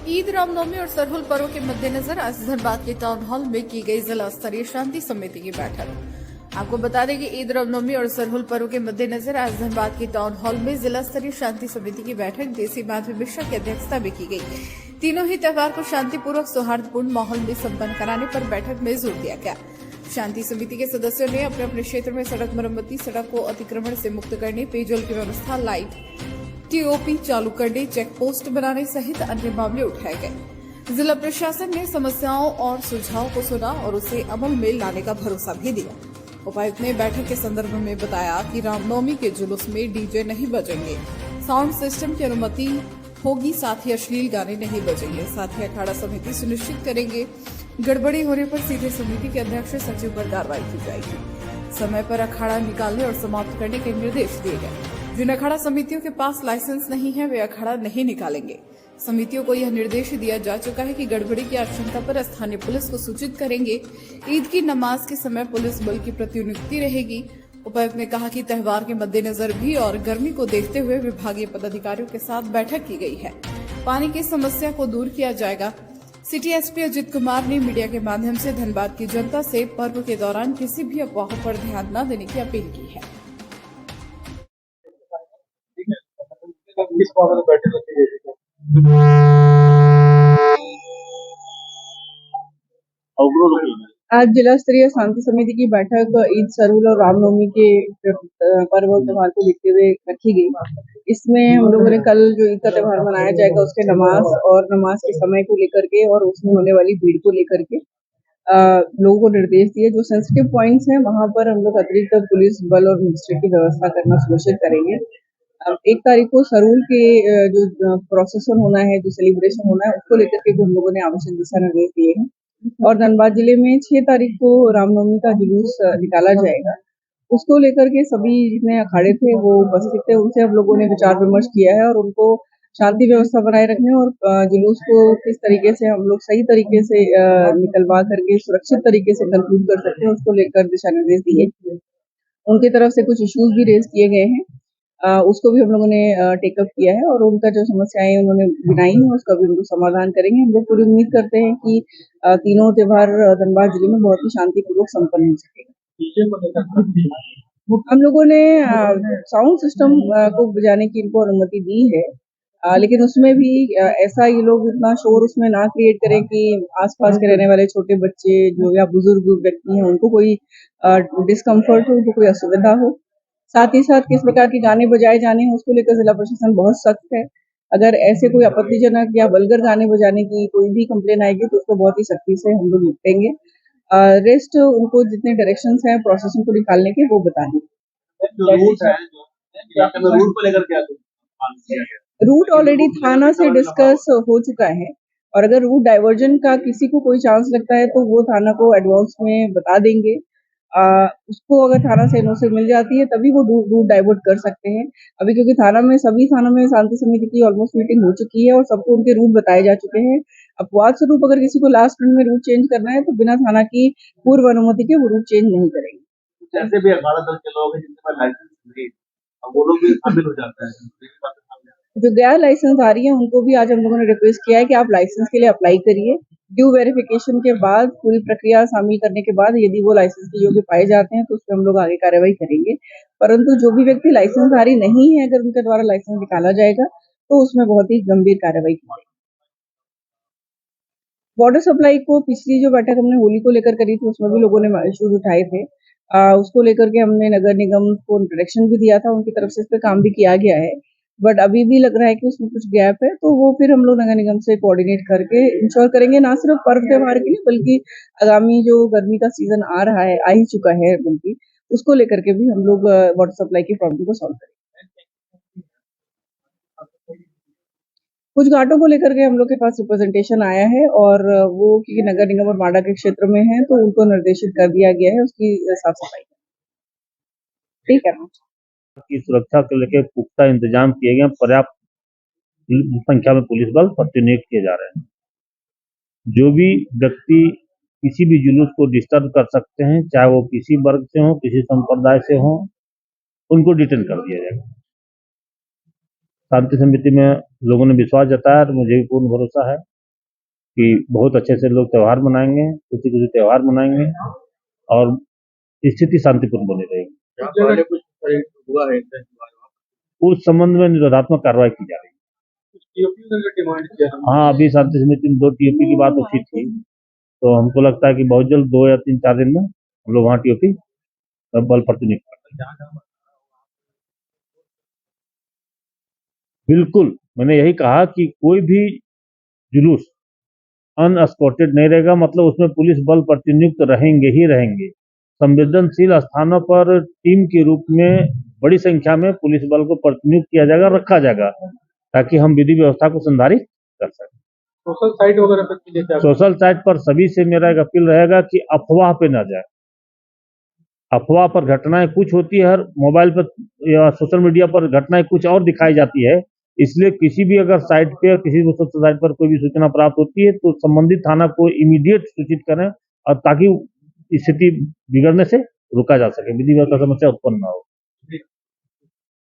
ईद, रामनवमी और सरहुल पर्व के मद्देनजर आज धनबाद के टाउन हॉल में की गई जिला स्तरीय शांति समिति की बैठक। आपको बता दें कि ईद, रामनवमी और सरहुल पर्व के मद्देनजर आज धनबाद के टाउन हॉल में जिला स्तरीय शांति समिति की बैठक देसी माधवी मिश्रा की अध्यक्षता में की गई। तीनों ही त्योहार को शांतिपूर्वक सौहार्दपूर्ण माहौल में संपन्न कराने पर बैठक में जोर दिया गया। शांति समिति के सदस्यों ने अपने अपने क्षेत्र में सड़क मरम्मति, सड़क को अतिक्रमण से मुक्त करने, पेयजल की व्यवस्था, लाइट, टीओपी चालू करने, चेक पोस्ट बनाने सहित अन्य मामले उठाए गए। जिला प्रशासन ने समस्याओं और सुझावों को सुना और उसे अमल में लाने का भरोसा भी दिया। उपायुक्त ने बैठक के संदर्भ में बताया कि रामनवमी के जुलूस में डीजे नहीं बजेंगे, साउंड सिस्टम की अनुमति होगी, साथ ही अश्लील गाने नहीं बजेंगे। साथ ही अखाड़ा समिति सुनिश्चित करेंगे गड़बड़ी होने पर सीधे समिति के अध्यक्ष सचिव पर कार्रवाई की जाएगी। समय पर अखाड़ा निकालने और समाप्त करने के निर्देश दिए गए। जिन अखाड़ा समितियों के पास लाइसेंस नहीं है वे अखाड़ा नहीं निकालेंगे। समितियों को यह निर्देश दिया जा चुका है कि गड़बड़ी की आशंका पर स्थानीय पुलिस को सूचित करेंगे। ईद की नमाज के समय पुलिस बल की प्रतिनियुक्ति रहेगी। उपायुक्त ने कहा कि त्योहार के मद्देनजर भी और गर्मी को देखते हुए विभागीय पदाधिकारियों के साथ बैठक की गई है। पानी की समस्या को दूर किया जाएगा। सिटी एसपी अजित कुमार ने मीडिया के माध्यम से धनबाद की जनता से पर्व के दौरान किसी भी अफवाहों पर ध्यान न देने की अपील की है। किस बाबत बैठक रखी गई थी? आज जिला स्तरीय शांति समिति की बैठक ईद, सरहुल और रामनवमी के पर्व और त्योहार को देखते हुए रखी गई। इसमें हम लोगों ने कल जो ईद का त्योहार मनाया जाएगा उसके नमाज के समय को लेकर के और उसमें होने वाली भीड़ को लेकर के लोगों को निर्देश दिए। जो सेंसिटिव पॉइंट्स हैं वहां पर हम लोग अतिरिक्त पुलिस बल और मजिस्ट्रेट की व्यवस्था करना सुनिश्चित करेंगे। 1 तारीख को सरहुल के जो प्रोसेसन होना है, जो सेलिब्रेशन होना है, उसको लेकर के भी हम लोगों ने आवश्यक दिशा निर्देश दिए हैं। और धनबाद जिले में 6 तारीख को रामनवमी का जुलूस निकाला जाएगा। उसको लेकर के सभी जितने अखाड़े थे वो उपस्थित थे, उनसे हम लोगों ने विचार विमर्श किया है और उनको शांति व्यवस्था बनाए रखने और जुलूस को किस तरीके से हम लोग सही तरीके से निकलवा करके सुरक्षित तरीके से कंक्लूड कर सकते हैं, उसको लेकर दिशा निर्देश दिए। उनकी तरफ से कुछ इश्यूज भी रेज किए गए हैं, उसको भी हम लोगों ने टेकअप किया है और उनका जो समस्याएं उन्होंने गिनाई हैं उसका भी उनको समाधान करेंगे। हम लोग पूरी उम्मीद करते हैं कि तीनों त्योहार धनबाद जिले में बहुत ही शांतिपूर्वक संपन्न हो सकेगा। हम लोगों ने साउंड सिस्टम को बजाने की इनको अनुमति दी है, लेकिन उसमें भी ऐसा ये लोग इतना शोर उसमें ना क्रिएट करें कि आसपास के रहने वाले छोटे बच्चे जो या बुजुर्ग व्यक्ति हैं उनको कोई डिस्कम्फर्ट हो, उनको कोई असुविधा हो। साथ ही साथ किस प्रकार के गाने बजाए जाने हैं उसको लेकर जिला प्रशासन बहुत सख्त है। अगर ऐसे कोई आपत्तिजनक या वल्गर गाने बजाने की कोई भी कंप्लेन आएगी तो उसको बहुत ही सख्ती से हम लोग निपटेंगे। रेस्ट उनको जितने डायरेक्शंस हैं प्रोसेसिंग को निकालने के वो बता दें। रूट ऑलरेडी थाना से डिस्कस हो चुका है और अगर रूट डाइवर्जन का किसी को कोई चांस लगता है तो वो थाना को एडवांस में बता देंगे। उसको अगर थाना से एनओसी मिल जाती है तभी वो रूट डाइवर्ट कर सकते हैं। अभी क्योंकि सभी थानों में शांति समिति की ऑलमोस्ट मीटिंग हो चुकी है और सबको उनके रूट बताए जा चुके हैं। अपवाद स्वरूप अगर किसी को लास्ट मिनट में रूट चेंज करना है तो बिना थाना की पूर्व अनुमति के वो रूट चेंज नहीं करेंगे। जैसे भी अखाड़ा दल के लोग हैं जिनके पास लाइसेंस नहीं, अब वो लोग भी शामिल हो जाते हैं। जो गैर लाइसेंस आ रही है उनको भी आज हम लोगों ने रिक्वेस्ट किया है कि आप लाइसेंस के लिए अप्लाई करिए। ड्यू वेरिफिकेशन के बाद पूरी प्रक्रिया शामिल करने के बाद यदि वो लाइसेंस के योग्य पाए जाते हैं तो उस पर हम लोग आगे कार्रवाई करेंगे। परंतु जो भी व्यक्ति लाइसेंसधारी नहीं है अगर उनके द्वारा लाइसेंस निकाला जाएगा तो उसमें बहुत ही गंभीर कार्रवाई की जाएगी। वाटर सप्लाई को पिछली जो बैठक हमने होली को लेकर करी थी उसमें भी लोगों ने इश्यूज उठाए थे। उसको लेकर के हमने नगर निगम को डायरेक्शन भी दिया था, उनकी तरफ से इस पे काम भी किया गया है। बट अभी भी लग रहा है कि उसमें कुछ गैप है तो वो फिर हम लोग नगर निगम से कोऑर्डिनेट करके इंश्योर करेंगे ना सिर्फ पर्व त्योहार के लिए बल्कि आगामी जो गर्मी का सीजन आ ही चुका है बल्कि उसको लेकर के भी हम लोग वाटर सप्लाई की प्रॉब्लम को सॉल्व करेंगे। कुछ घाटों को लेकर के हम लोग के पास रिप्रेजेंटेशन आया है और वो क्योंकि नगर निगम और माडा के क्षेत्र में है तो उनको निर्देशित कर दिया गया है उसकी साफ सफाई। ठीक है, की सुरक्षा को लेकर पुख्ता इंतजाम किए गए, पर्याप्त संख्या में पुलिस बल प्रतिनियुक्त किए जा रहे हैं। जो भी व्यक्ति किसी भी जुलूस को डिस्टर्ब कर सकते हैं, चाहे वो किसी वर्ग से हो, किसी संप्रदाय से हो, उनको डिटेन कर दिया जाएगा। शांति समिति में लोगों ने विश्वास जताया और मुझे भी पूर्ण भरोसा है कि बहुत अच्छे से लोग त्योहार मनाएंगे, खुशी खुशी त्योहार मनाएंगे और स्थिति शांतिपूर्ण बनी रहेगी। पहले कुछ हुआ है ऐसा हुआ है। उस संबंध में निरोधात्मक कार्रवाई की जा रही है। कुछ टीओपी का डिमांड किया था। हाँ, अभी शांति समिति में 2 टीओपी की बात उठी थी, तो हमको लगता है कि बहुत जल्द 2 या 3-4 दिन में हम लोग वहाँ टीओपी बल प्रतिनियुक्त करेंगे। बिल्कुल, मैंने यही कहा कि कोई भी जुलूस अनएस्कॉर्टेड नहीं रहेगा, मतलब उसमें पुलिस बल प्रतिनियुक्त रहेंगे ही रहेंगे। संवेदनशील स्थानों पर टीम के रूप में बड़ी संख्या में पुलिस बल को प्रतिनियुक्त किया जाएगा, रखा जाएगा, ताकि हम विधि व्यवस्था को संधारित कर सकें। सोशल साइट वगैरह पर की जैसे सोशल साइट पर सभी से मेरा एक अपील रहेगा कि अफवाह पे ना जाए। अफवाह पर घटनाएं कुछ होती है, हर मोबाइल पर या सोशल मीडिया पर घटनाएं कुछ और दिखाई जाती है, इसलिए किसी भी अगर साइट पे या किसी भी सोशल साइट पर कोई भी सूचना प्राप्त होती है तो संबंधित थाना को इमीडिएट सूचित करें और ताकि स्थिति बिगड़ने से रोका जा सके, विधि व्यवस्था समस्या उत्पन्न ना हो।